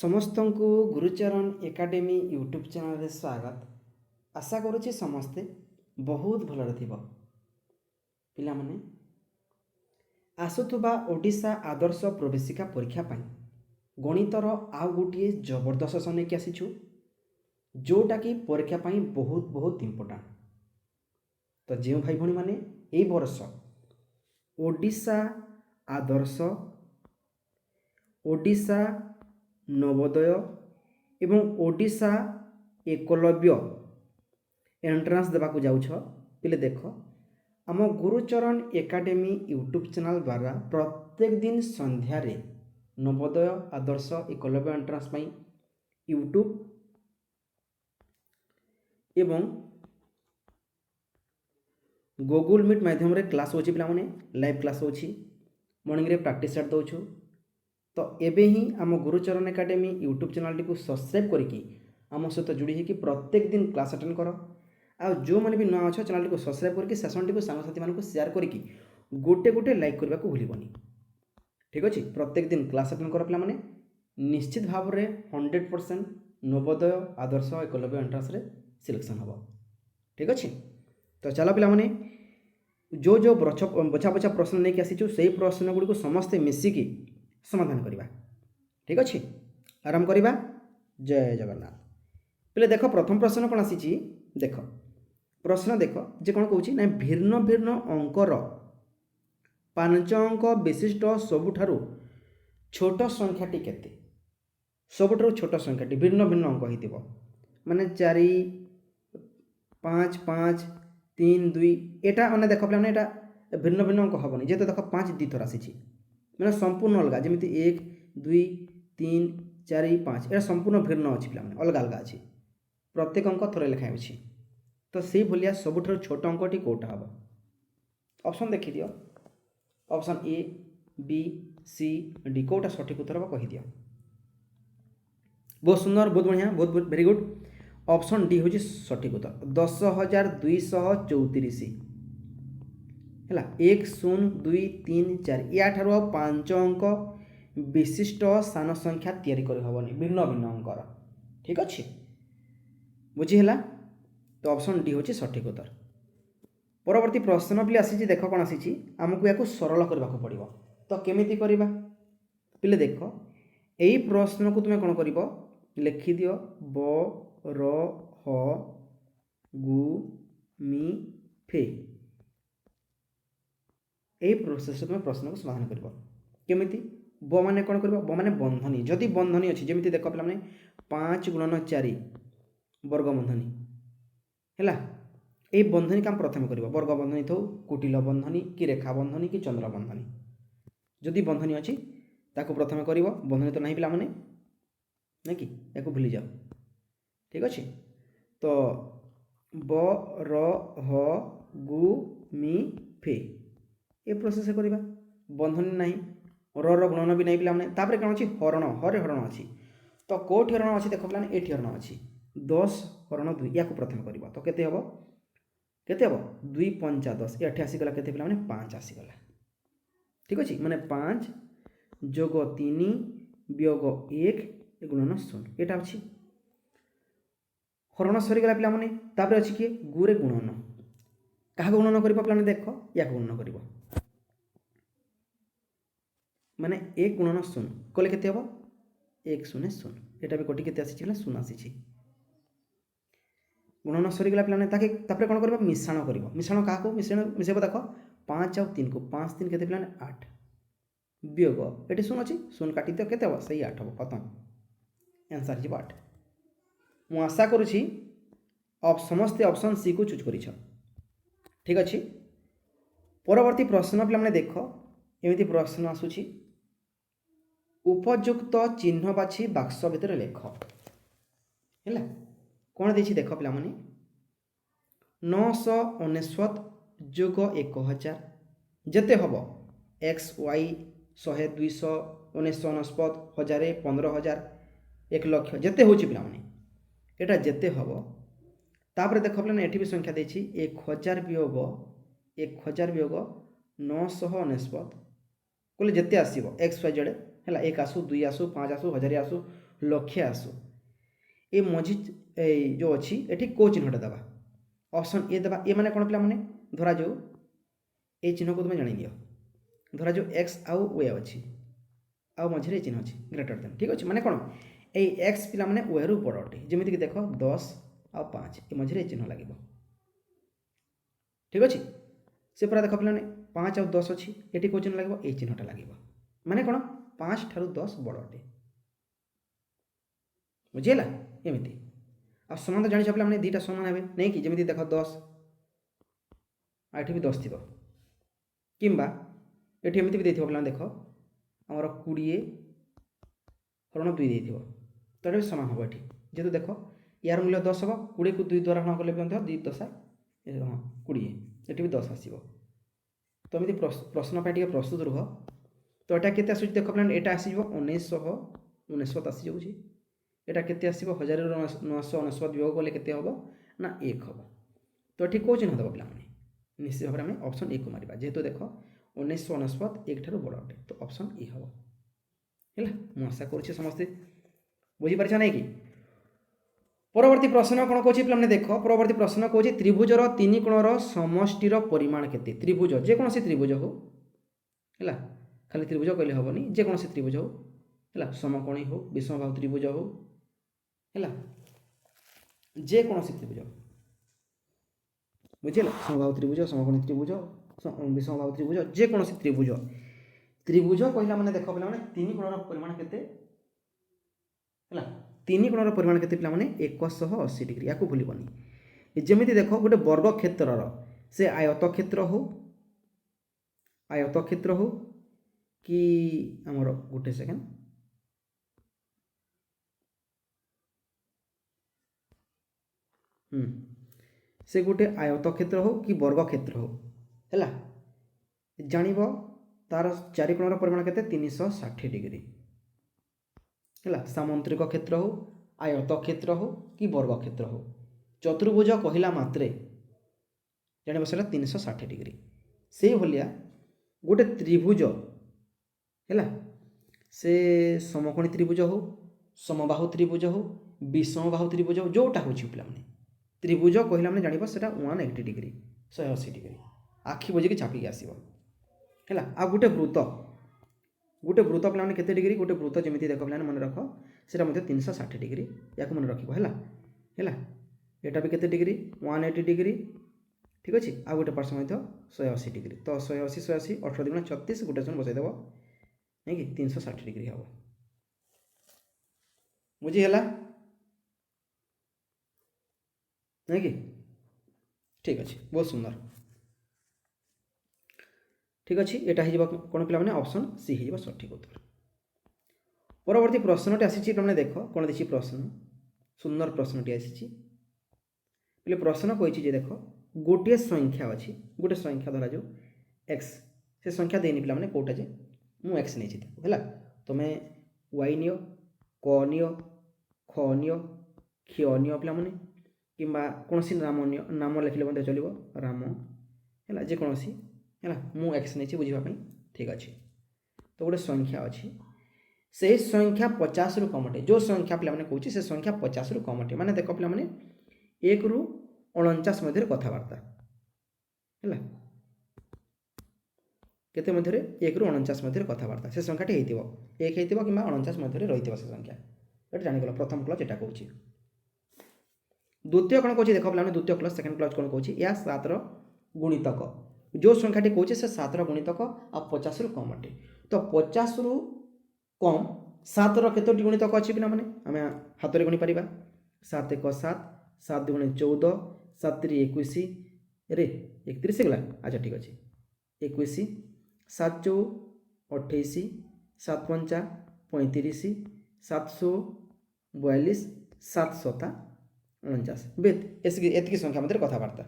समस्त को Gurucharan academy YouTube channel स्वागत। आशा करुच्ची समस्ते बहुत भलरे थिबो। पिला माने आसुथुबा ओडिशा आदर्श प्रवेशिका परीक्षा पाई गणितर आउ गोटे जबरदस्त समय कि आसीछु जोटा कि परीक्षा पाई बहुत बहुत इम्पोर्टाट। तो जो भाई भणी माने ए वर्ष ओडिशा आदर्श ओडिशा नवोदय एवं ओडिशा एकलव्य एंट्रांस देवाक जाउछ पिले देख आम गुरुचरण एकाडेमी यूट्यूब चैनल द्वारा प्रत्येक दिन संध्यार नवोदय आदर्श एकलव्य एंट्रांस पाई यूट्यूब एवं गूगल मीट माध्यम रे क्लास होची पिला माने लाइव क्लास होची मॉर्निंग रे प्रैक्टिस सेट दउछु। तो एबे ही आम गुरुचरण एकाडेमी यूट्यूब चैनल को सब्सक्राइब करके आम सहित जोड़ी होकर प्रत्येक दिन क्लास अटेंड कर। आ जो मैंने भी नुआ अच्छे चैनल को सब्सक्राइब करके सेसन टी सांगसाथी मान शेयर करके गोटे गोटे लाइक करने को भूलबनी। ठीक अच्छे प्रत्येक दिन क्लास अटेंड कर पे निश्चित भाव में 100% नवोदय आदर्श एकलव्य एंट्रांस रे सिलेक्शन हम। ठीक अच्छे तो चलो पे जो जो बछा बछा प्रश्न नहीं आसीचु से प्रश्न गुड़ी समस्ते मिसिकी समाधान करवा। ठीक अच्छे आराम करवा। जय जगन्नाथ। पे देख प्रथम प्रश्न कौन आसी देख प्रश्न देख जे कौन कौन ना भिन्न भिन्न अंकर 5 अंक विशिष्ट सबुठारु छोट संख्याटी केते सबुठारु छोट संख्याटी भिन्न भिन्न अंक होइतिबो माने 4 5 5 3 2 एटा माने देख पे एटा भिन्न भिन्न अंक हेनी जेहेतु देख 5 दी थर आसी मैंने संपूर्ण अलग जमी 1 2 3 4 5 ये संपूर्ण भिन्न अच्छी पे अलग अलग अच्छी प्रत्येक अंक थोड़े लिखाई अच्छी। तो से भाया सबुठ छोट अंकटी कौटा हम ऑप्शन देखी दियो option A B C D कौटा सठिक उत्तर हम कहीदि। बहुत सुंदर बहुत बढ़िया बहुत वेरी गुड। ऑप्शन डी हूँ सठिक उत्तर 10,234 है 1 0 2 3 4 या 5 अंक विशिष्ट सान संख्या तैयारी करहबनी भिन्न भिन्न अंकर। ठीक अच्छे बुझीला। तो ऑप्शन डी हूँ सठिक उत्तर। परवर्ती प्रश्न भी आसी देख कौन आसी आमको या सरल करने को पड़ो। तो केमिति करवा पिले देख यही प्रश्न को तुम्हें कौन कर लिखिदि ब र ह गु मी फे यही प्रोसेस तुम प्रश्न को समाधान कर केमिति ब माने कौन कर ब माने बंधनी जदि बंधनी अच्छी जमी देख पे 5 गुणन 4 वर्ग बंधनी है यही बंधनी काम प्रथम कर वर्ग बंधनी थो कुटिल बंधनी कि रेखा बंधनी कि चंद्र बंधनी जदि बंधनी अच्छी ताको प्रथम कर बंधनी तो नहीं पे ना कि या भूली जाओ। ठीक अच्छे तो ब र ह गु मी फे ये प्रोसेस करवा बंधनी नहीं र गुणन भी नहीं पे कौन अच्छी हरण हरे हरण अच्छी। तो कौटी हरण अच्छी देख पे ये हरण अच्छी 10 हरण 2 या प्रथम कर तो केते हम केते हम 2 5 10 ये आसीगला केते पे 5 आसीगला। ठीक अच्छे माने 5 जोग 3 वियोग 1 गुणन 0 यहाँ अच्छी हरण सरीगला पे अच्छी किए गुरे गुणन क्या गुणन कर पे देख या गुणन कर माने 1 गुणन 0 कले केते हम 1 0 0 यहाँ भी कोटी केते आसी 0 आसी गुणन सरीगला पे कौन कर मिश्रण कर मिश्रण क्या मिश्रण मिसेब देख 5 आउ 3 को 5 3 के 8 वियोग ये 0 अच्छी 0 काटी दियो केते हम सही 8 हम खत्म आंसर जी 8। मु आशा करुँची समस्ते ऑप्शन सी को चूज कर। ठीक अच्छे परवर्ती प्रश्न पे देख एमती प्रश्न आसूची उपयुक्त चिन्ह बाछी बाक्स भितर लेख है कौन देखिए देख पे 999 जोग 1000 जेते हम एक्स वाई 100 200 1999 1000 15,000 1 लाख जेते हो पे जेते हम तापर देख पे ये भी संख्या देछि 1000 वियोग 999 कहले जिते आसो एक्स वाई जेड है 1 आसू 2 आसू 5 आसू 1000 आसू लक्ष्य आसु ए मझी जो अच्छी ये कौ चिन्हटा देवा ऑप्शन ए देवा ए माने कौन पे धरा जो ए चिन्ह को तुम जान दियो धरा जो एक्स आउ वाई अच्छी आउ मझे चिन्ह अच्छी ग्रेटर देन ठीक अच्छे माने कौन ये एक्स पिला माने वाई रु बड़ अटे जमीक देख 10 आ 5 ये मझे चिन्ह लगे ठीक अच्छे से पूरा देख पे 5 आउ 10 अच्छी ये कौ चिन्ह लगे ये चिन्हटा लगे माने कौन 5 ठारू 10 बड़ अटे बुझीगला एमती आ समान तो जानी पे मैंने दुटा समान हे नहीं कि जमी देख 10 आठ भी 10 थी किंबा ये एमती भी देख पे देख आमर 20 हरण 2 दे तो ये सामान हम ये जेहतु देख यार मूल्य 10 हम 20 को 2 द्वारा हरण कले 2 दशा हाँ 20 ये भी 10 आसो तो एमती प्रश्न पे प्रस्तुत रुह तो यहाँ के आस देख पे यहाँ आसो 1999 आसी जाऊँगी यहाँ के आसो 1999 विभाग कले के हम ना 1 हम तो ये कौ चिन्ह देव पे निश्चित भाव में ऑप्शन ए को मारिबा जेहेतु देख 1999 एक ठार बड़ अटे तो ऑप्शन ए हम है मुझे आशा करुच्छे समस्ते बुझीपार ना कि परवर्ती प्रश्न कौन कौन पे देख परवर्ती प्रश्न कौन त्रिभुजर 3 कोणर समष्टिर परिमाण केते त्रिभुज जेकोसी त्रिभुज हो है खाली त्रिभुज कहले हेनी जेकोसी त्रिभुज हो है समकोणी हो विषमबाहु त्रिभुज हो है जेकोसी त्रिभुज बुझे समबाहु त्रिभुज समकोणी त्रिभुज विषमबाहु त्रिभुज जेकोसी त्रिभुज त्रिभुज कहला माने देख पे 3 कोणर परिमाण केते है 3 कोणर परिमाण केते पे 180 डिग्री या भूलबनी जमी देख गोटे वर्ग क्षेत्र से आयत क्षेत्र हो कि आमर गोटे सेकेंड से गोटे आयत क्षेत्र हो कि वर्ग क्षेत्र हो है जान तार 4 कोणर परिमाण केते 360 डिग्री है सामंत्रिक क्षेत्र हो आयत क्षेत्र हो कि वर्ग क्षेत्र हो चतुर्भुज कहला मात्रे जान से 360 डिग्री से भाया गोटे त्रिभुज है से समकोणी त्रिभुज हो समबाहु त्रिभुज हो विषमबाहु त्रिभुज हो जोटा हो पे त्रिभुज कहला मैंने जान से 180 डिग्री 180 डिग्री आखि बुझे छापिक आसो है आ गोटे वृत्त पे केते डिग्री गोटे वृत्त जमी देख पे मन रख से 360 डिग्री या मन रख है यहाँ भी केते डिग्री 180 डिग्री ठीक अच्छे आ गोटे पार्श्व 180 डिग्री तो 180 180 18 दुना 36 गोटे जन बसईदेव नहीं कि 360 डिग्री हम बुझीगला नहीं कि ठीक अच्छे बहुत सुंदर ठीक अच्छे यहाँ हो कौन पे ऑप्शन सी हो सठिक उत्तर परवर्ती प्रश्नटी आसी पे देख कौन देखिए प्रश्न सुंदर प्रश्नटी आसी पे प्रश्न कही देख गोटे संख्या अच्छी गोटे संख्या धरा जो एक्स से संख्या देनी पे कौटा जे मु एक्स नहीं है तुम्हें वाई नियो क नियो ख नियो क्ष नियो पे कि कौन नाम लिखले चलो राम है जेकोसी है मु एक्स नहीं बुझापी ठीक अच्छे तो गोटे संख्या अच्छी से संख्या 50 रु कम अटे जो संख्या पे कहूँ से संख्या 50 रु कम अटे माने देख पे 1 रु 49 मध्य कथबार्ता है केते मध्य 1 रु 49 मध्य कथबार्ता से संख्याटी हो 1 कि 49 मध्य रही से संख्या ये जानीगल प्रथम क्लज यहाँ कहूँ द्वितीय कौन कहूँ देख पे द्वितीय क्लज सेकेंड क्लज कौन कहूँ या 7 गुणितक जो संख्याटी कहूँ से 7 गुणितक आ 50 रु कम अटे तो 50 रु कम 7 केतोटी गुणितक अच्छी पिला माने आम हाथ में गणिपर 7 1 7 7 2 14 7 3 21 रे 31 गला अच्छा ठीक अच्छे 21 7 2 28 7 5 35 7 42 7 7 49 बेत एतिकी संख्या मध्य कथबार्ता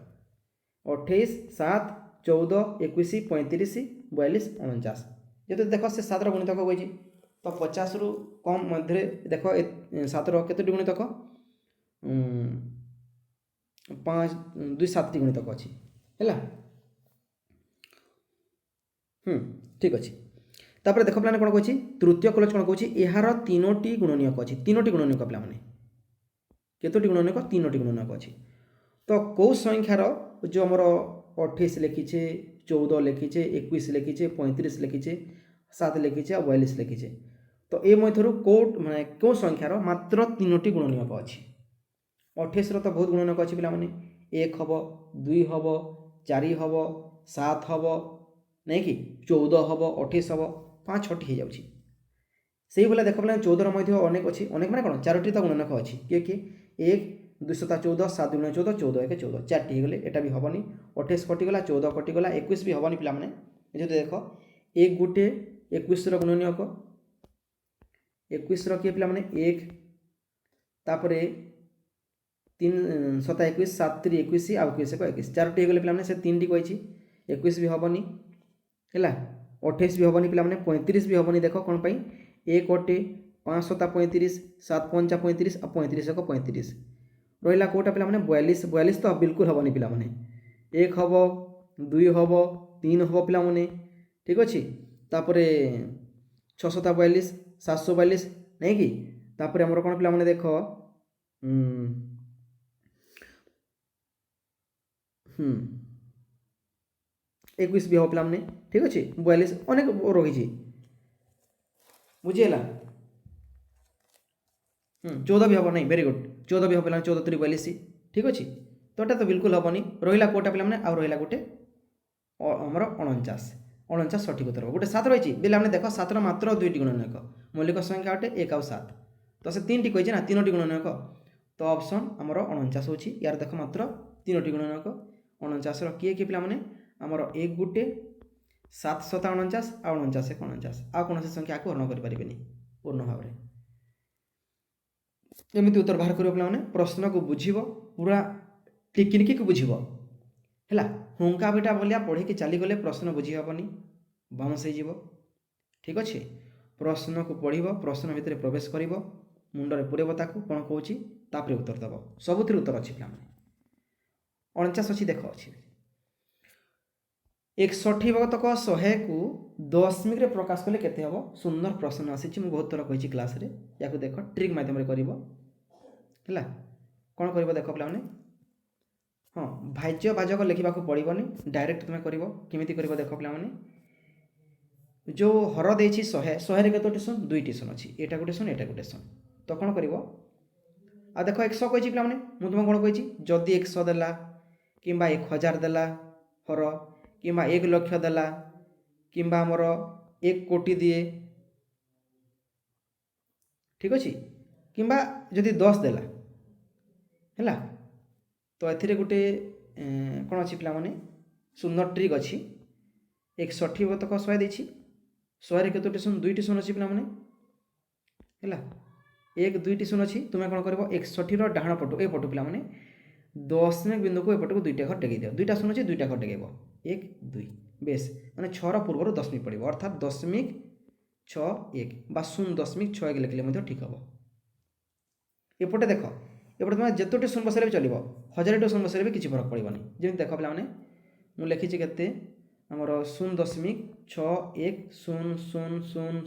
28 7 14 21 35 42 49 जो देख से 7 गुणितक कही तो 50 रु कम मध्य देख 7 केतोटी गुणितक 5 2 7 गुणितक अच्छी है ठीक अच्छे तापर देख पे कौन कौन तृतीय क्लोज कौन कौन यार तीनोटी गुणनीयक अच्छी तीनोटी गुणनीयक पे केतोटी गुणनीयक तीनोटी गुणनीयक अच्छी तो कौ संख्यार जो आमर 28 लिखीचे 14 लिखीचे 21 लिखीचे 35 लिखीचे 7 लिखीचे और 42 लिखीचे तो ये मध्य कौ माने कौ संख्यार मात्र तीनोटी गुणनीयक अच्छी 28 तो बहुत गुणनीयक अच्छी पे 1 हम 2 हम 4 हम 7 हम नहीं कि 14 हम 28 हम 5 6 हो जाऊँगी से भाई देख पे 14 मध्य अनेक अच्छी अनेक मैंने कौन 4टी तो गुणनक अच्छी किए किए 1 2 14 7 2 14 14 1 14 4टी गले एटा भी हेनी 28 कटिगला 14 कटिगला 21 भी हेनी पे जो देख 1 गोटे 21 गुणनीयक 21 किए पे 1 तापर 3 7 21 7 3 21 आउ 21 21 4टी गले पे से 3टी कही 21 भी हेनी है 28 भी हेनी पे 35 भी हेनी देख कौन पाई 1 अटे 5 7 35 7 5 35 और 35 1 35 रहा कौटा पे 42 42 तो बिल्कुल हेनी पे 1 हम 2 हम 3 हम पे ठीक अच्छे तापर 6 7 42 742 नहीं कि तापर आमर कौन पे देख 21 भी हम पे ठीक अच्छे 42 अनेक रही बुझीगला 14 भी हम नहीं वेरी गुड 14 भी हम 14 3 42 ठीक अच्छे तो ये तो बिल्कुल हेनी रहा कौटा पे आउ रहा गोटे आमर 49 49 सठिक उत्तर गोटे 7 रही है देख 7 मात्र 2टी गुणनीयक मौलिक संख्या अटे 1 आउ 7 तो से 3टी कही ना 3टी गुणनीयक तो ऑप्शन आमर 49 होची यार देख मात्र 3टी गुणनीयक 49 किए किए पे आमर 1 गोटे 7 7 49 आ 49 1 49 आ कौन संख्या को हरण करें पूर्ण भाव में एमती उत्तर बाहर कर पे प्रश्न को बुझ पूरा टिकिनिकी को बुझ है हुंका बेटा भलिया पढ़ी चलीगले प्रश्न बुझी हेनी बाउंस हो ठीक अच्छे प्रश्न को पढ़ प्रश्न भितर प्रवेश कर मुंडे पुरेब ताकू कौन कौच तापर उत्तर दब सबुथ उत्तर अच्छी पे 49 अच्छी देख अच्छी 61 भागतक 100 को दशमिक रे प्रकाश कले केते हबो सुंदर प्रश्न आसी बहुत थर कही क्लास रे या देख ट्रिक माध्यम है कौन कर देख पे हाँ भाज्य भाजक लिखा पड़ोनी डायरेक्ट तुम्हें करमी कर देख पे जो हर दे 100 100 केतोटी शून 2टी शून अच्छी एटा गोटे शून एटा गोटे शून तो कौन कर देख 100 कही पे मुझे तुम कौन कही जदि 100 देला कि 1000 देला हर कि 1 लाख देला कि आमर 1 कोटी दिए ठीक अच्छे कि जदि 10 देला है तो ये गोटे कौन अच्छी पे सुंदर ट्रिक अच्छी 61 तक 100 देती 100 केतोटी शून 2टी शून अच्छी पे है 1 2टी शून अच्छी तुम्हें कौन कर 61 डाण पटु ए पटु पे दशमिक बिंदु को एपटू 2टा घर टेक दियो 2टा शून अच्छी 2टा घर टेक 1 2 बेस मैंने 6 पूर्व दशमिक पड़ो अर्थात 0.61 बा 0.61 लिखिले ठीक हम एपटे देख एपटे तुम जितोटी शून बसरे भी चलो 1000टी शून बसरे भी किसी फरक पड़ोनी जमी देख पे मुझे लिखी के आमर 0.61 0 0 0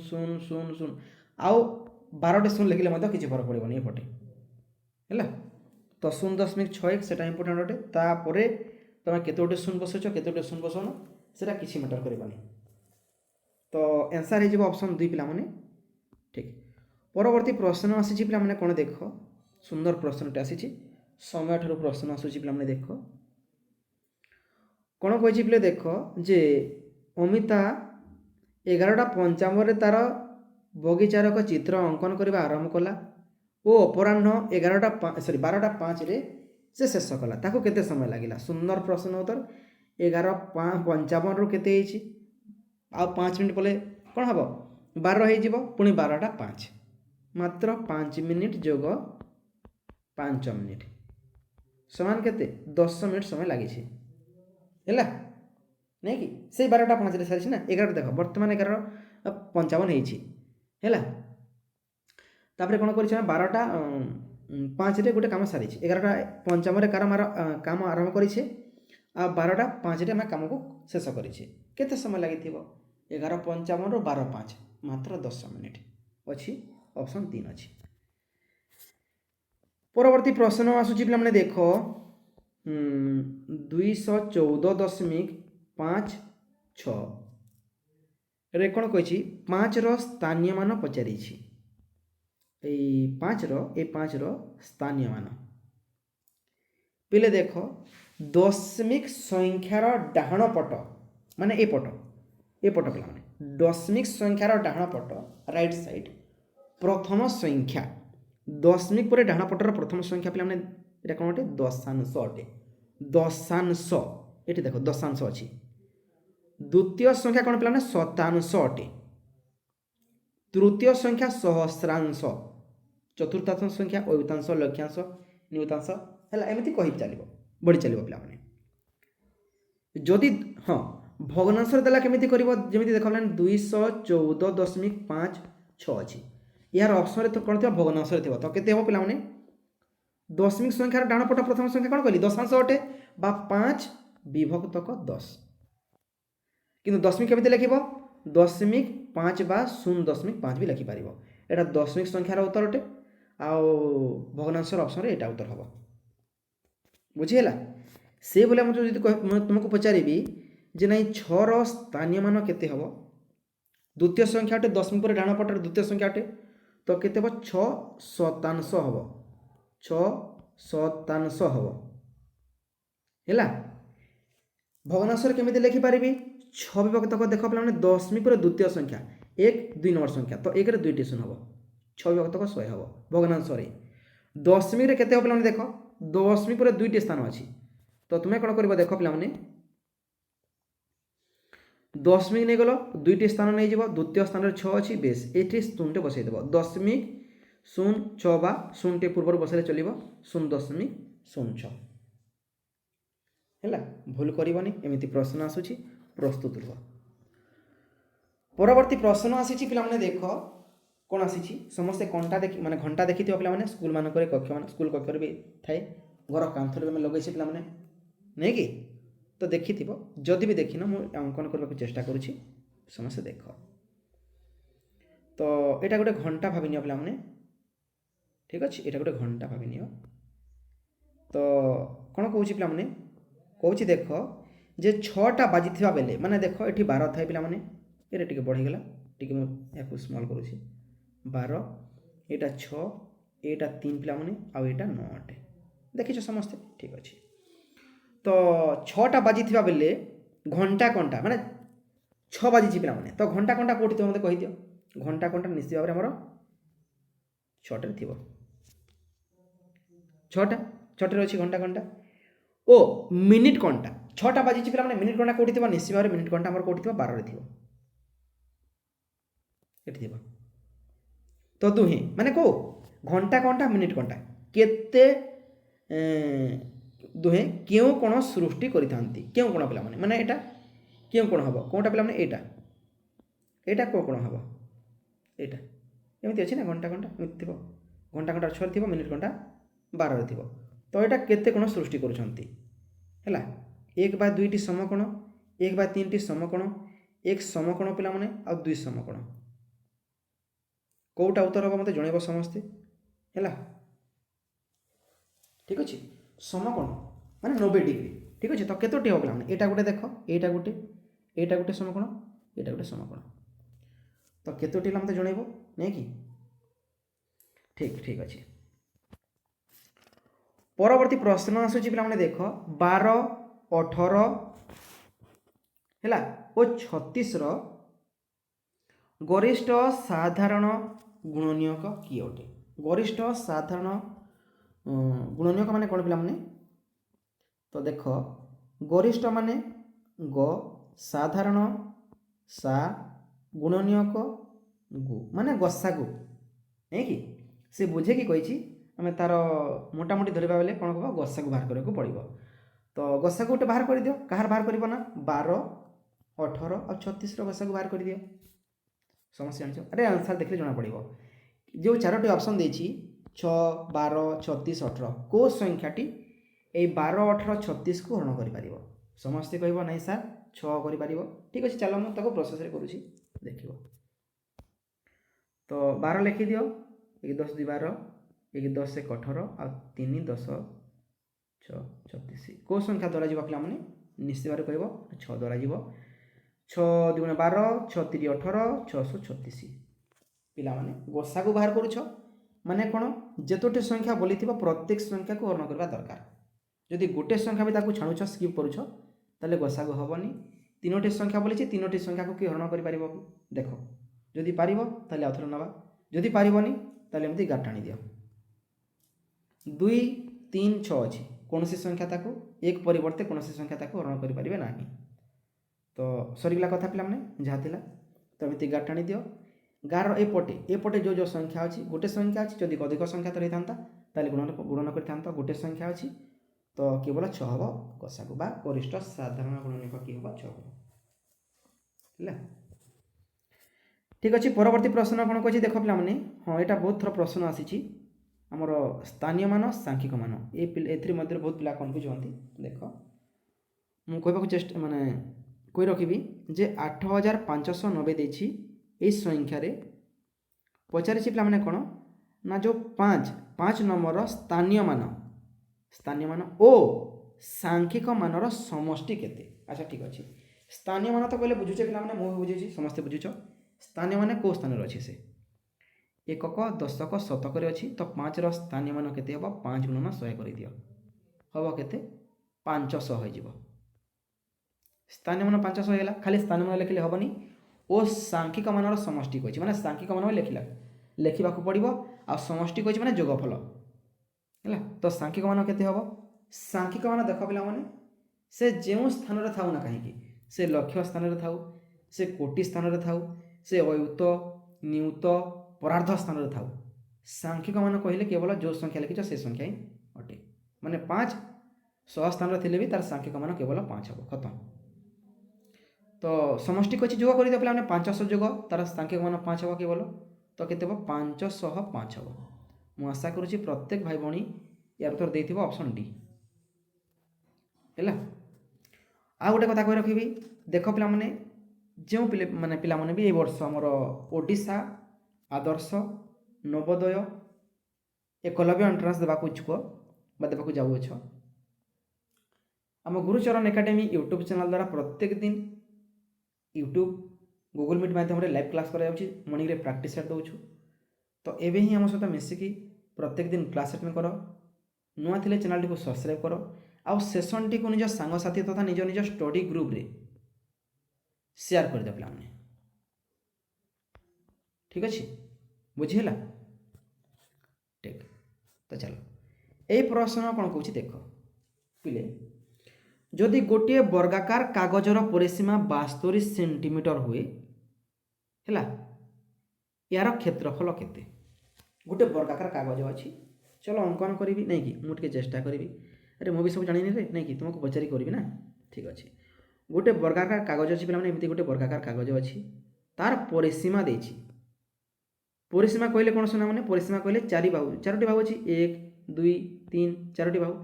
0 0 0 आउ 12टी शून लिखिले किसी फरक पड़ोनी एपटे है तो 0.61 से इम्पोर्टाट अटे तापर तुम केतोटी शून बसैच केतोटी शून बसौन से किसी मैटर करवानी तो आंसर हो ऑप्शन 2 पे ठीक परवर्ती प्रश्न आसी पे कौन देख सुंदर प्रश्नटे आसी समय ठार प्रश्न आसूसी पे देख कौन कही पे देख जे अमिता 11टा 55 तार बगीचार एक चित्र अंकन करने आरंभ कला ओ अपराह्न 12टा 5 से शेष कला ताको केते समय लगिला सुंदर प्रश्न उत्तर 11:55 रु केते होईची आ 5 मिनिट पले कौन हम 12 हो पुणी 12टा 5 मात्र 5 मिनिट जोग 5 मिनिट समान केते 10 मिनिट समय लगी है नहीं कि से 12टा 5 सारी ना 11 देख बर्तमान 11:55 है तापर कौन कर 12टा 5 रे गोटे कम सारी 11:55 काम आरंभ करे आ 12टा 5 रे आम कम को शेष करे केते समय लगी 11:55 ରୁ 12:05 मात्र 10 मिनिट अच्छी ऑप्शन 3 अच्छी। परवर्ती प्रश्न आसूची पे देख 214.56 रे कौन कही 5 स्थानीय मान पचारि 5 स्थानीय मान पे देख दशमिक संख्यार डाहाण पट माने ए पट पे दशमिक संख्यार डाहाण पट राइट साइड प्रथम संख्या दशमिक पर डाहाण पटर प्रथम संख्या पे ये कौन अटे दशांश अटे दशांश ये देख दशांश अच्छी द्वितीय संख्या कौन पे शतांश अटे तृतीय संख्या सहस्रांश चतुर्थांश संख्या अयुतांश लक्षांश नियुतांश है एमती कही चलो बढ़ी चलो पे जदि हाँ भग्नांश देला केमी कर जमी देख 214.56 अच्छी यार ऑप्शन तो कौन थी भग्नांश थी तो केते हम पे दशमिक संख्यार डाण पट प्रथम संख्या कौन कहली दशांश अटे 5/10 किंतु दशमिक केमी लिख 0.5 बा 0.5 भी लिखिपार यहाँ दशमिक संख्यार उत्तर अटे आउ भग्नांशर ऑप्शन यहाँ उत्तर हम बुझीगला से बोले मुझे तुमको पचारि जे ना 6 स्थानीय मान केते हम द्वितीय संख्या अटे दशमिक पर डाण पटर द्वितीय संख्या अटे तो केते 6 शतांश हम 6 शतांश हम है भग्नांशर केमी लिखिपारि 6 विभक्तक देख पे दशमिक पर द्वितीय संख्या 1 2 नंबर संख्या तो 1 रे 2 शून्य हम 6 विभक्तक 100 हम भग्नांश दशमिक केते हम पे देख दशमिक पर 2टी स्थान अच्छी तो तुम्हें कौन कर देख पे दशमिक नहीं गल 2टी स्थान नहीं जीव द्वितीय स्थान 6 अच्छी बेस ये शून्य बसईदेव दशमिक 0.6 बा 0 पूर्व बसले चलो 0.06 है भूल करनी एमती प्रश्न आसूची प्रस्तुत रुह। परवर्ती प्रश्न आसी पे देख कौन आसी समस्ते कंटा देखी माने घंटा देखी पे स्कूल मानक कक्ष मान स्कूल कक्ष भी थाए घर कांथर भी लगे पे नहीं कि तो देखी जदि भी देखिन मुझे अंकन करने को चेष्टा करुँची समस्ते देख तो यहाँ गोटे घंटा भावी नि पे ठीक अच्छे यहाँ गोटे घंटा भावी नि तो कौन कौन पे कौच देख जे 6टा बाजी बेले माने देख ये 12 थाए पे ये टे बढ़ीगला टी या स्मल करुँची 12 यहाँ 6 यहाँ 3 पे आउ यहाँ 9 अटे देखीच समस्ते ठीक अच्छे तो 6टा बाजी बेले घंटा कंटा माने 6 बाजी पे तो घंटा कंटा कौटी थी मत कहीदिव घंटा कंटा निश्चित भाव में आमर 6टे थी 6टे अच्छी घंटा कंटा ओ मिनिट कंटा 6टा बाजी पे मिनिट कंटा कौटी थी निश्चित भाव में मिनिट कंटा आमर कौटी थी 12 थी तो दुहे माने को घंटा कंटा मिनिट कंटा केते दुहे क्यों कोण सृष्टि करिथांती क्यों कोण पिला माने एटा क्यों कोण हबो कोणटा पिला माने एटा को कोण हबो एटा एमती अछि ना घंटा कंटा एमती थिबो घंटा कंटा 6 थिबो मिनिट कंटा 12 थिबो तो एटा केते कोण सृष्टि करूछंती हैला 1/2 टी समकोण 1/3 टी समकोण 1 समकोण पिला माने आ 2 समकोण कोटा उत्तर हम मत जनइब समस्ते है ठीक अच्छे समकोण माने 90 डिग्री ठीक अच्छे तो केतोटी हम पे यहाँ गोटे देख यहाँ गोटे समकोण यहाँ गोटे समकोण तो केतोटी मत जनइब नहीं कि ठीक ठीक अच्छे परवर्ती प्रश्न आसूची पे देख 12 18 है और 36 गरिष्ठ साधारण गुणनीयक किए अटे गरिष्ठ साधारण गुणनीयक माने कौन पे तो देख गरिष्ठ माने ग साधारण सा गुणनीयक गु माने गसागु नहीं कि से बुझे कि कही आम तार मोटामोटी धरवा बेले कौन कह गसागु बाहर करने को पड़ो तो गसागु गोटे बाहर कर दियो कहार बाहर कर ना 12 18 और 36 गसागु बाहर कर दियो समस्या जान अरे आंसर देखले जना पड़ो जो 4टी ऑप्शन देछि 6 12 36 18 को संख्याटी ए 12 18 36 को हरण कर पारिबो समस्ते कहबो नहीं सर छः कर ठीक अच्छे चलो मुझे प्रोसेस करुँची देख तो 12 लिखि दियो 1 10 2 12 1 10 1 18 आ 3 10 6 34 कौ संख्या द्वारा जीव पे निश्चित भाव कह 6 द्वारा जीव 6 2 12 6 3 18 636 पिला माने गोसा को बाहर करूछ माने कौन जेतोटी संख्या बोली प्रत्येक संख्या को हरण करवा दरकार जदि गोटे संख्या भी ताकू छाणुछ स्किप करूछ ताले गोसा को हबनी तीनोटी संख्या बोली तीनोटी संख्या को कि हरण कर पारिबो देख जदि पारिबो ताले आथर नबा जदि पारिबोनी ताले एमती गार टाणी दियो 2 3 6 अछि कोनोसी संख्या ताकू एक परिवर्ते कोनोसी संख्या ताकू हरण कर पारिबे नाही तो सरीगला कथा पिला माने जहा थिला तो एमती गार टाणी दियो गार एपटे जो संख्या अच्छी गोटे संख्या अच्छी जदि अधिक संख्या तो रही था गुणन कर गोटे संख्या अच्छी तो केवल 6 हम कषाकू बा गरिष्ठ साधारण गुणनफल कि हम 6 है ठीक अच्छे परवर्ती प्रश्न कौन कही देख पे हाँ यहाँ बहुत थर प्रश्न आसी आमर स्थानीय मान सांख्यिक मान ए मध्य बहुत पिला कन्फ्यूज होती देख मुझे चेष्टा माने कही रखी जे 8590 देछि ये संख्यार पचारि पे कौन ना जो 5 नंबर स्थानीय मान ओ सांख्यिक मानर समष्टि केते अच्छा ठीक अच्छे स्थानीय मान तो कहले बुझुचे पे मुझे बुझे समस्ते बुझुच स्थानीय मान कौ स्थान अच्छे से एकक दशक शतक अच्छी तो 5 स्थानीय मान केते हम 5 गुणन 100 कर दियो हम केते 500 हो स्थानीय मान 500 होगा खाली स्थानीय मान लिखले हेनी ओ सांख्यिक मानर समष्टि कही माने सांख्यिक मान लिखा पड़ो आ समष्टि कही माने जोगफल है तो सांख्यिक मान केते हम सांख्यिक मान देख पिला माने से जो स्थान रे थाउ ना कहीं से लक्ष्य स्थान रे थाउ से कोटि स्थान रे थाउ से अयुत नियुत परार्ध स्थान रे थाउ सांख्यिक मान कहले केवल जो संख्या लिखिछ से संख्या ही अटे माने 5 100 स्थान रे थिले भी तार सांख्यिक मान केवल 5 हम खत्म तो समष्टि कही जोग कर दिया पे 500 जोग तार सांख्यिक मान 5 हम केवल तो केते 505 हम मु आशा करुँच प्रत्येक भाई भौणी यार उत्तर दे ऑप्शन डी है आ गोटे कथा कही रखी देख पे मैंने जो माने पिला माने भी ए वर्ष आमर ओडिशा आदर्श नवोदय एकलव्य एंट्रांस देवाक इच्छुक बा देवाक जाऊछ आम गुरुचरण एकाडेमी यूट्यूब चैनल द्वारा प्रत्येक दिन यूट्यूब गूगल मीट माध्यम लाइव क्लास कर मॉर्निंग रे प्रैक्टिस सेट दौछु तो एवं ही आम सहित मिसिकी प्रत्येक दिन क्लास अटेंड कर नुआ थिले चैनल टी को सब्सक्राइब कर आउ सेशन टी को निज सांगसाथी तथा निज निज स्टडी ग्रुप रे शेयर कर दे पे ठीक अच्छे बुझीला ठीक तो चलो यही प्रश्न कौन कौन देख पिले जदि गोटे वर्गाकार कागजर परिसीमा 72 सेंटीमीटर हुए है यार क्षेत्रफल केते गोटे वर्गाकार कागज अच्छी चलो अंकन करी नहीं कि मुझे चेष्टा करी अरे मुझे सब जानी रे नहीं कि तुमको पचारि करी ना ठीक अच्छे गोटे वर्गाकार कागज अच्छी पे एमती गोटे वर्गाकार कागज अच्छी तार परिसीमा देछि परिसीमा कहले कौन सुना मैंने परिसीमा कहले चारोटी बाहु अच्छी 1 2 3 4 बाहु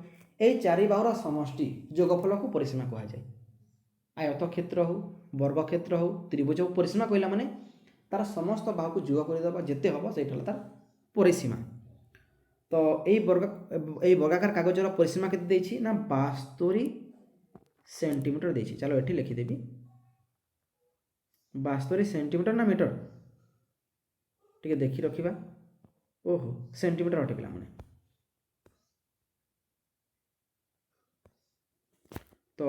यही 4 बाहुर समष्टि जोगफल को परिसीमा कह जाए आयत क्षेत्र हो वर्ग क्षेत्र हो त्रिभुज हो परिसीमा कहला माने तार समस्त बाहु को जोग करदेबा जेते हम से तार परिसीमा तो यही वर्गाकार कागजर परिसीमा केते देछि ना 72 सेंटीमीटर देछि चलो एठी लिखिदेवी 72 सेंटीमीटर ना मीटर टिके देखि रखिबा ओहो सेंटीमीटर अटे पिला माने तो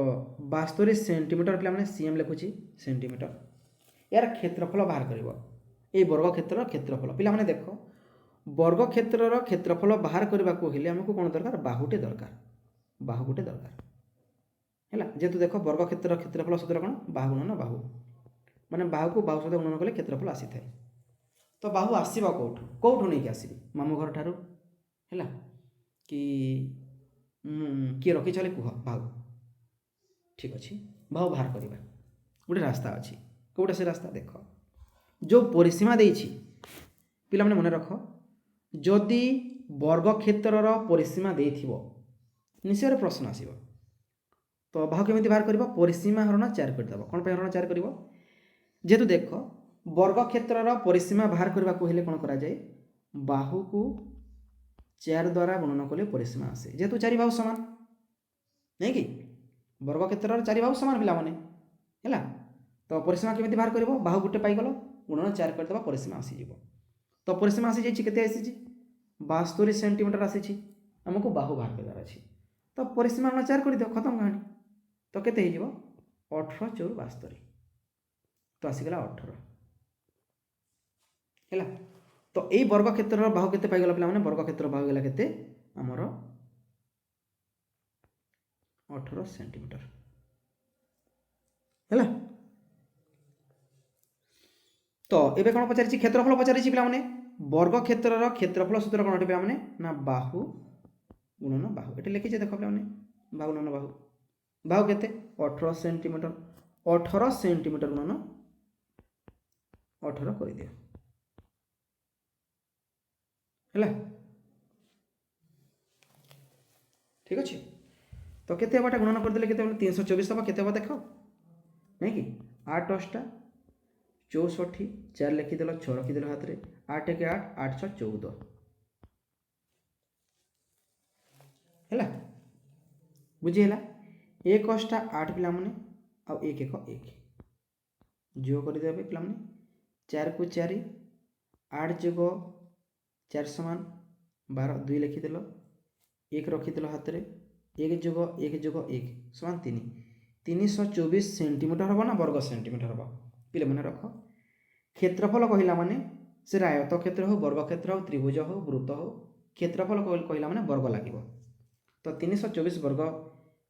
72 सेंटीमीटर पे मैंने सीएम लिखुची सेंटीमीटर यार क्षेत्रफल बाहर कर वर्ग क्षेत्र क्षेत्रफल पे मैंने देख वर्ग क्षेत्र क्षेत्रफल बाहर करने को हेले आमको कौन दरकार बाहुटे दरकार है जेहेतु देख वर्ग क्षेत्र क्षेत्रफल सूत्र कौन बाहु गुणन बाहु माने बाहु को बाहु सहित गुणन कले क्षेत्रफल आसी थाए तो बाहु आसवा कौटू नहीं आसबि मामू घर ठारू है कि किए रखी चले कह बाहु ठीक अच्छे बाहु बाहर करवा गोटे रास्ता अच्छी कौटा से रास्ता देख जो परिसीमा देछि पिला माने मन रख जदि वर्ग क्षेत्रर परिसीमा देथिबो निश्चय प्रश्न आसीबो तो बाहु केमिति बाहर कर परिसीमा हरण 4 करदेव कौन पे हरण 4 कर जेहेतु देख वर्ग क्षेत्रर परिसीमा बाहर करने को हेले कौन करा जाए बाहु को 4 द्वारा गुणन कले परिसीमा आसे जेहेतु 4 बाहु समान नहीं कि वर्ग क्षेत्र 4 बाहु सामान पिला माने हैला तो परिसीमा केमिति बाहर कर बाहु गुटे पाइगल गुणन 4 करदेवा परिसीमा आसीज तो परिसीमा आसी जाइए केते आसी 72 सेंटीमीटर आसी आमको बाहु बाहर करवार अच्छी तो परिसीमा गुणन 4 कर दियो खत्म कहानी तो केते हो 18 4 72 तो आसीगला 18 है तो यही वर्ग क्षेत्र बाहु केते पाइगला पिला माने वर्ग क्षेत्र बाहु गला केते हमर 18 सेंटीमीटर है तो एबे कौन पचारि क्षेत्रफल पचारि पिला माने वर्ग क्षेत्रर क्षेत्रफल सूत्र कौन पिला माने ना बाहु गुणन बाहु एटे लिखिजे देखो पिला माने बाहु गुणन बाहु बाहु केते 18 सेंटीमीटर 18 सेंटीमीटर गुणन 18 कर दियो है ठीक अच्छे तो केते हबाटा गुणन कर देले केते 324 हबा केते हबा देखो नहीं कि 8 अष्टा 64 4 लिखिदेल 6 रखिदेल हाथ रे 8 के 8 8 6 14 है बुझीगला 1 अष्टा 8 पिला माने आ 1 1 1 जो कर देबे पिला माने 4 को 4 8 जोग 4 समान 12 2 लिखिदेल 1 रखिदेल हाथ रे 1 जोग 1 जोग 1 समान 3 324 सेंटीमीटर हम ना वर्ग सेंटीमीटर हम पिले मन रख क्षेत्रफल कहला माने से आयत क्षेत्र हो वर्ग क्षेत्र हो त्रिभुज हो वृत्त हो क्षेत्रफल कहला माने वर्ग लगे तो 324 वर्ग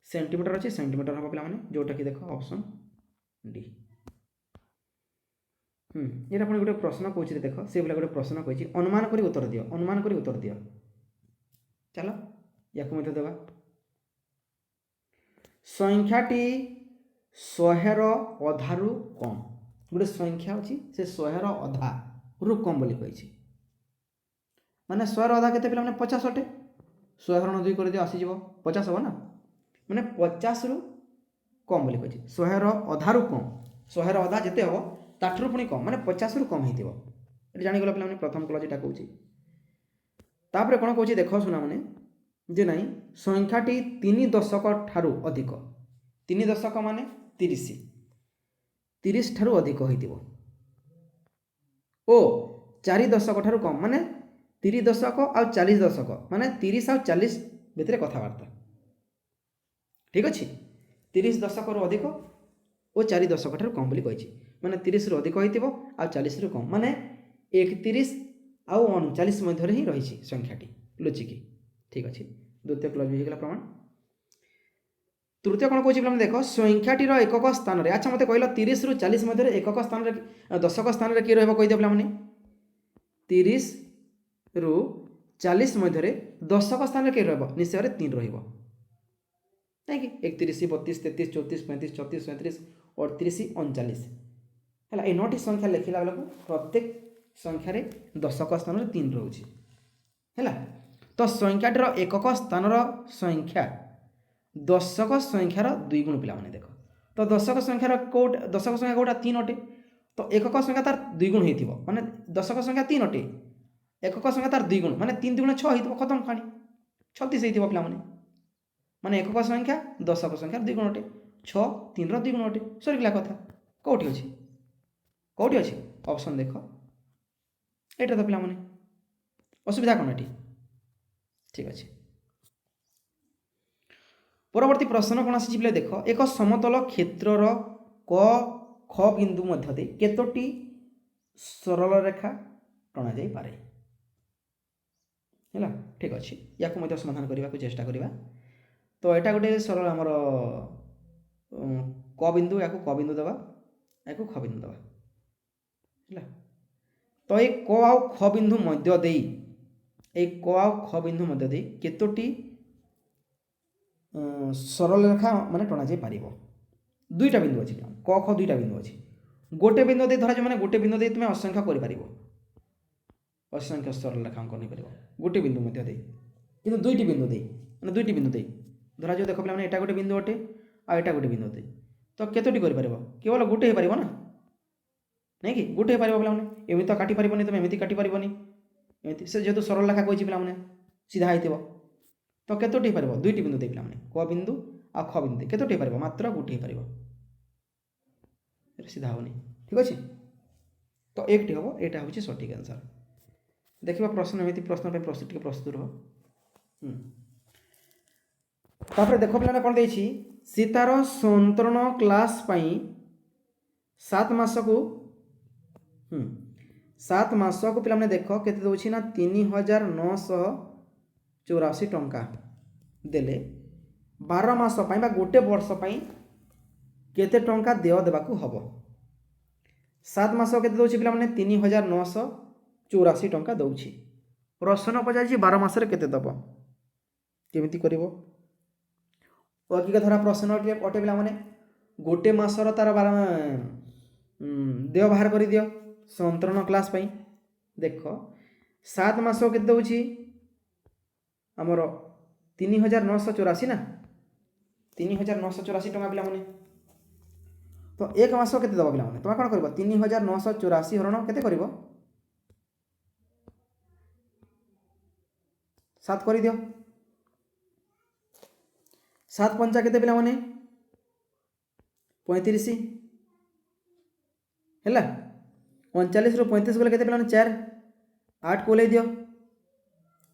सेंटीमीटर अच्छे सेंटीमीटर हम पे जोटा कि देख ऑप्शन डी ये गोटे प्रश्न कौन देख से बोला गोटे प्रश्न कही अनुमान कर उत्तर दियो अनुमान कर उत्तर दियो चलो या देवा संख्याटी 100 अधारू कम गोटे संख्या अच्छी से 100 अधा रु कम बोली कही माने 100 अधा केते पिला माने 50 अटे 100 हरण 2 कर दियो आसी जीवो 50 हो ना माने 50 रु कम बोली कही 100 अधारू कम 100 अधा जिते हम ताठू पुणी कम माने 50 रु कम होइतिबो एटा जानि गला पिला माने प्रथम क्लास जेटा कहूची तापरे कोन कहूची देखो सुना माने जे नहीं संख्याटी 3 दशक ठारू अधिक 3 दशक माने 30 30 ठारू अधिक होइतिबो ओ 4 दशक ठारू कम माने 30 दशक आ 40 दशक माने 30 आ 40 भितरे कथावार्ता ठीक अछि 30 दशक रु अधिक ओ 4 दशक ठारू कम बोली कहिछि माने 30 रु अधिक होइतिबो आ 40 रु कम माने 31 आ 39 मध्य रे ही रहिछि संख्याटी लुचिकी ठीक अच्छे द्वितीय क्लज भी होगा प्रमाण तृतीय कौन कौन देख संख्याटीर एकक स्थान में अच्छा मत कहल 30 रु 40 मध्य एकक स्थान दशक स्थान में किए रही पे 30 रु 40 मध्य दशक स्थान में किए निश्चय 3 रही 31 32 33 34 35 36 37 38 39 है ये 9टी संख्या लिखला बेलू प्रत्येक संख्यार दशक स्थान में 3 रोचे है तो संख्याटर एकक स्थान संख्या दशक संख्यार 2 गुण पिला माने देख तो दशक संख्यार कोट दशक संख्या कोटा 3 अटे तो एकक संख्या तार 2 गुण होइतिबो माने दशक संख्या 3 अटे एकक संख्या तार 2 गुण माने 3 गुण 6 होइतिबो खत्म कहानी 36 होइतिबो पिला माने एकक संख्या दशक संख्या 2 गुण अटे 6 3 रो 2 गुण अटे सरीला कथा कोठी अछि ऑप्शन देख एटा तो पिला माने असुविधा कोन एठी ठीक अच्छे परवर्ती प्रश्न कौन आसी देख एक समतल क्षेत्रर क ख बिंदु मध्य दे केतोटी सरल रेखा टणा जाई पारे है ठीक अच्छे या समाधान करने को चेष्टा करवा तो यहाँ गोटे सरल आमर क बिंदु या क बिंदु दवा या ख बिंदु दवा है तो ये क आ ख बिंदु मध्य दे एक क आ ख बिंदु मध्य दे केतोटी सरल रेखा माने टणा जाई पारिबो दुईटा बिंदु अछि क ख दुईटा बिंदु अछि गोटे बिंदु दे धरा जे माने गोटे बिंदु दे तुमे असंख्य करि पारिबो असंख्य सरल रेखा अंकन करि पारिबो गोटे बिंदु मध्य दे किंतु दुईटी बिंदु दे माने दुईटी बिंदु दे धरा जो देखो माने एटा गोटे बिंदु अटे आ एटा गोटे बिंदु 2 तो केतोटी करि परबो केवल गोटे हे परबो ना नहीं कि गोटे हे परबो पिलाने एमि तो काटि परबोनी तुम एमिति काटि परबोनी एमिति से जेतु सरल रेखा कहछि पिलाने सीधा आइथिबो तो केतोटी हे परबो दुईटी बिंदु दे पिलाने क बिंदु आ ख बिंदु दे केतोटी हे परबो मात्र गोटे हे परबो सीधा होनी ठीक अछि तो एकटी हबो एटा होछि सटीक आंसर देखिबा प्रश्न एमिति प्रश्न पे प्रस्तुत के प्रस्तुत हो तापर देखो पिलाने कोन देछि सीतार संतरण क्लास पई 7 मास को 7 मास को पिलाने देखो केते दोछि ना 3984 टंका देले 12 मास पई बा गोटे वर्ष पई केते टंका देय देबाकू हबो 7 मास केते दोछि पिलाने 3984 टंका दउछि प्रश्न पचाछि 12 मास रे केते दबो केमिति करिवो अकिका धरा प्रश्न के पटे पिलाने गोटे मासर तार 12 देय बाहर करि दियो संतरण क्लास पई देखो 7 मास केते दउछि हमर 3984 ना 3984 टंका पिलाने तो एक मास केते दबा पिलाने तुम कौन कर 3984 हरण केते कर 7 कर दियो 7 पंचा केते पिलाने 35 हैला 39 रु 35 गले केते पिलाने 4 8 को ले दियो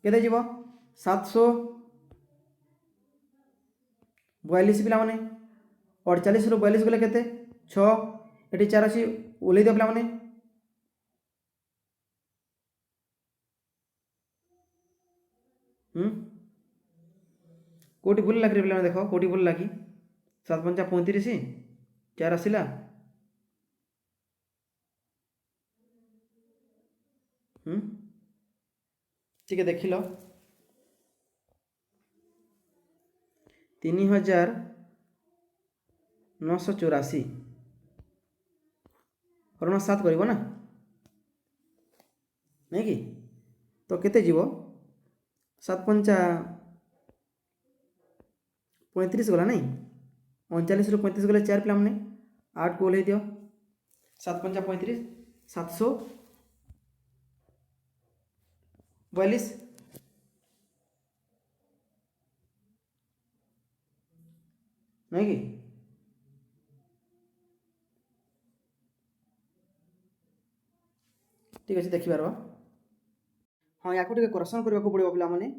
केते जीवो 742 पिलाने 48 रु 42 गले केते 6 एटी 4 अछि ओले दियो पिलाने कोटी भूल लागी पिलाने देखो कोटी भूल लागी 7 पंचा 35 4 आसिला ठीक है देखिल 3984 हरण 7 करिवो ना नहीं कि तो केते जीवो 7 पंचा 35 गला नहीं 39 रु 35 गले 4 पिला माने 8 को ले दियो 7 पंचा 35 742 नहीं कि ठीक अच्छे देखिपार हाँ या करेक्शन करने को पड़ो पिला माने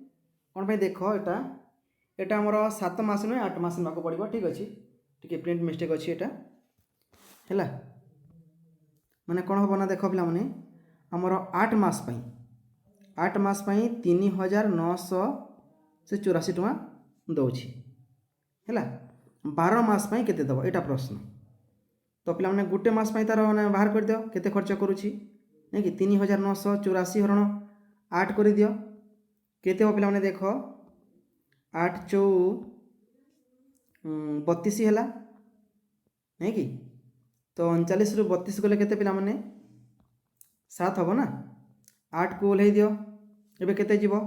कौन पे देख एटा एटा आमर 7 मास नुहे 8 मास नाक पड़ो ठीक अच्छे टी प्रिंट मिस्टेक अच्छी एटा है माने कौन हम ना देख पिला माने आमर 8 मास 8 मास 3984 टଙ୍କା दौची है 12 मास केते दब एटा प्रश्न तो पिला माने गोटे मास तार माने बाहर कर दियो केते खर्च करूची नहीं कि 3984 हरण 8 कर दियो केते हो पिला माने देखो 8 चौ 32 है नहीं कि तो 39 रु 32 गले केते पिला माने 7 हम ना 8 को ओल्हे दियो एबे केते जीवो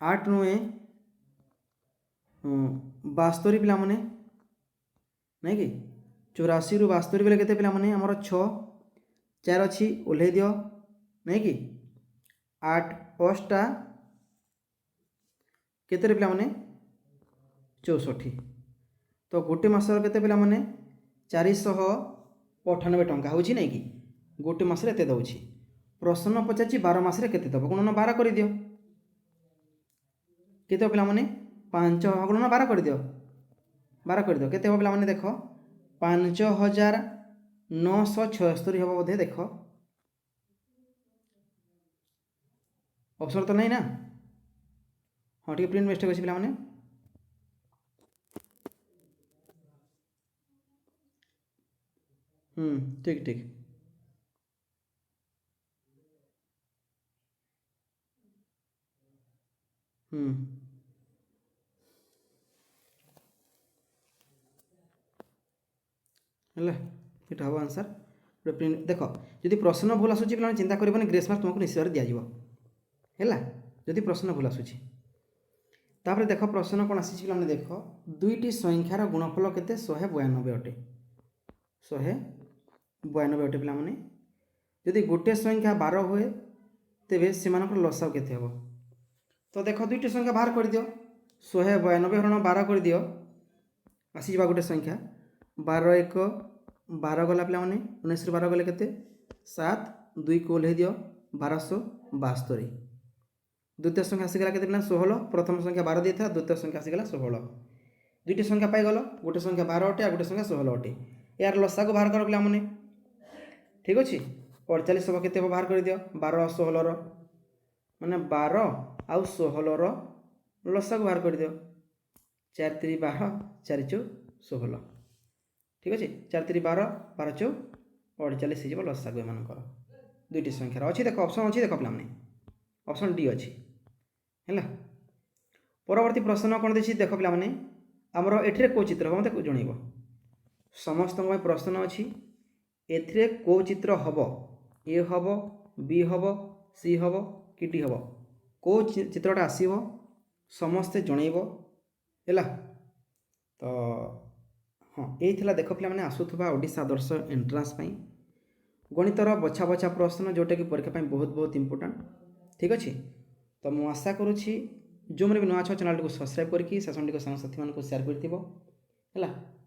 8 नुए 72 पिला माने नहीं कि 84 रु 72 गले केते पिला माने हमर 6 4 अच्छी ओल्हे दियो नहीं कि 8 अष्टा केते पिला माने 64 तो गोटे मास केते पिला माने 498 टंका होची नहीं कि गोटे मास रे एते दउची प्रश्न पचाची 12 मास रे केते दब गुणन 12 कर दियो केते पिला माने 5 गुणन 12 कर दियो 12 कर दियो केते हो पिला माने देखो 5976 हम बोधे देख ऑप्शन तो नहीं ना हाँ ठीक प्रिंट मिस्टेक अच्छी पिला ठीक ठीक है ये हम आंसर प्रिंट देख जदि प्रश्न भूल आसूँ पे चिंता करनी ग्रेस मार्क तुमको निश्चय दिज्व है जदि प्रश्न भूल आसूँ तापर देख प्रश्न कौन आसी पे देख दुईटी संख्यार गुणफल केते 192 अटे 192 अटे पे जदि गोटे संख्या 12 हुए तेबे सेमानकर लसाव केते हबो। तो देख दुईटी संख्या बाहर कर दियो 192 हरण 12 कर दियो आसी गोटे संख्या 12 1 12 गला पे 19 12 गले केते 7 2 को ओल्हे दियो 1272। द्वितीय संख्या आसीगला केते 16 प्रथम संख्या 12 देता द्वितीय संख्या आसीगला 16 दुईटी संख्या पाइगल गोटे संख्या 12 अटे आ गोटे संख्या 16 अटे यार लसा को बाहर कर पे ठीक अच्छे 48 हम के बाहर कर दियो 12 16 माने 12 आउ 16 लसा को बाहर कर दियो 4 3 12 4 4 16 ठीक अच्छे 4 3 12 12 4 48 हो लसा को एमानकर दुईटी संख्यार अच्छी देख ऑप्शन अच्छी देख पे ऑप्शन डी अच्छी है। परवर्ती प्रश्न कौन देखिए देख पे आमर एठिरे को चित्र हम मत जनइब समस्त प्रश्न अच्छी एथिरे को चित्र हम ए हम बी हम सी हम कि डी हम को चित्रटा आसो समस्ते जनइब है। तो हाँ यही देख पे आसूबा ओडिशा आदर्श एंट्रांस गणितर बछा बछा प्रश्न जोटा कि परीक्षा बहुत बहुत इंपोर्टेंट ठीक अच्छे। तो मुझे आशा करुँची जो मैंने भी नुआ चैनल को सब्सक्राइब करके सेसन टी सांगसाथी मानक शेयर कर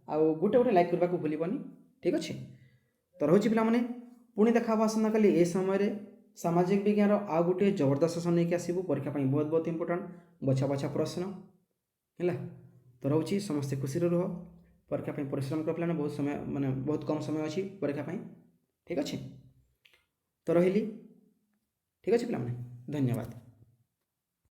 आउ गोटे गोटे लाइक करने को भूलबनी ठीक अच्छे। तो रोचे पे पुणी देखा आसंता काली ए समय सामाजिक विज्ञान आउ गोटे जबरदस्त सेसन नहीं आसबू परीक्षा बहुत बहुत इंपोर्टेंट बछा बछा प्रश्न है। तो रोचे समस्ते खुशी रुह परीक्षा परिश्रम कर पे बहुत समय माने बहुत कम समय अच्छी परीक्षा ठीक अच्छे। तो रही ठीक अच्छे पे धन्यवाद।